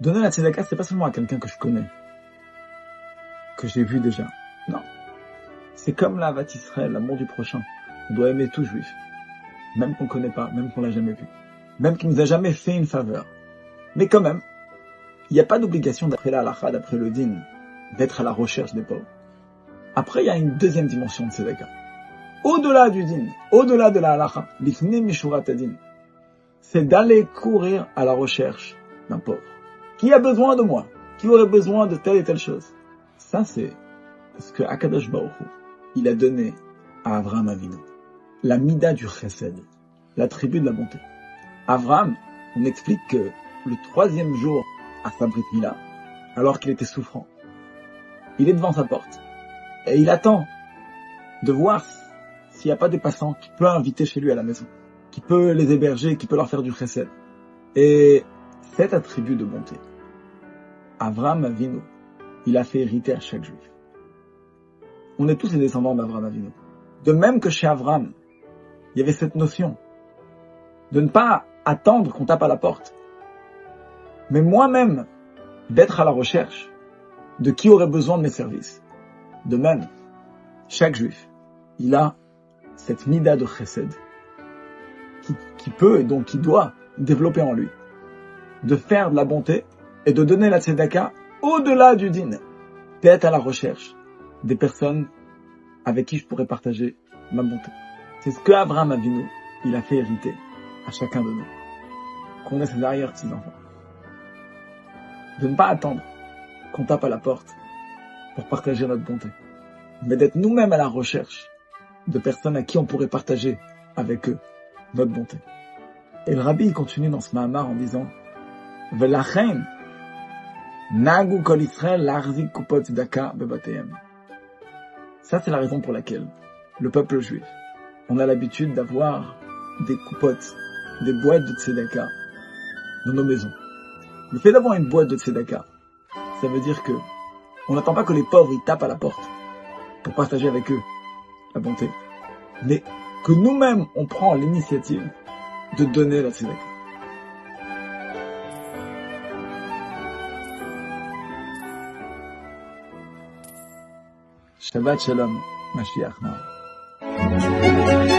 Donner la tzedaka, c'est pas seulement à quelqu'un que je connais, que j'ai vu déjà. Non. C'est comme l'Avat Israël, l'amour du prochain. On doit aimer tout juif. Même qu'on ne connaît pas, même qu'on l'a jamais vu. Même qu'il nous a jamais fait une faveur. Mais quand même, il n'y a pas d'obligation d'après la halakha, d'après le din, d'être à la recherche des pauvres. Après, il y a une deuxième dimension de tzedaka. Au-delà du din, au-delà de la halakha, l'ifne mishurat din, c'est d'aller courir à la recherche d'un pauvre. Qui a besoin de moi? Qui aurait besoin de telle et telle chose? Ça, c'est ce que Akadosh Baruch Hu, il a donné à Avraham Avinu. La mida du chesed, l'attribut de la bonté. Avraham, on explique que le 3e jour à sa Brit Mila, alors qu'il était souffrant, il est devant sa porte et il attend de voir s'il n'y a pas des passants qui peut inviter chez lui à la maison, qui peut les héberger, qui peut leur faire du chesed. Et cet attribut de bonté, Avraham Avinu, il a fait hériter à chaque juif. On est tous les descendants d'Avraham Avinu. De même que chez Avraham, il y avait cette notion de ne pas attendre qu'on tape à la porte, mais moi-même d'être à la recherche de qui aurait besoin de mes services. De même, chaque juif, il a cette mida de chesed qui peut et donc qui doit développer en lui, de faire de la bonté et de donner la tzedaka au-delà du din, d'être à la recherche des personnes avec qui je pourrais partager ma bonté. C'est ce que Avraham Avinu, il a fait hériter à chacun de nous, qu'on ait ses arrière-petits-enfants. De ne pas attendre qu'on tape à la porte pour partager notre bonté, mais d'être nous-mêmes à la recherche de personnes à qui on pourrait partager avec eux notre bonté. Et le rabbi il continue dans ce mahamar en disant Velachen nagu kol Israël l'arzik kupot tzedaka bebateim. Ça c'est la raison pour laquelle le peuple juif, on a l'habitude d'avoir des coupotes, des boîtes de tzedaka dans nos maisons. Le fait d'avoir une boîte de tzedaka, ça veut dire que on n'attend pas que les pauvres ils tapent à la porte pour partager avec eux la bonté, mais que nous-mêmes on prend l'initiative de donner la tzedaka. Shabbat Shalom, Mashiach Now.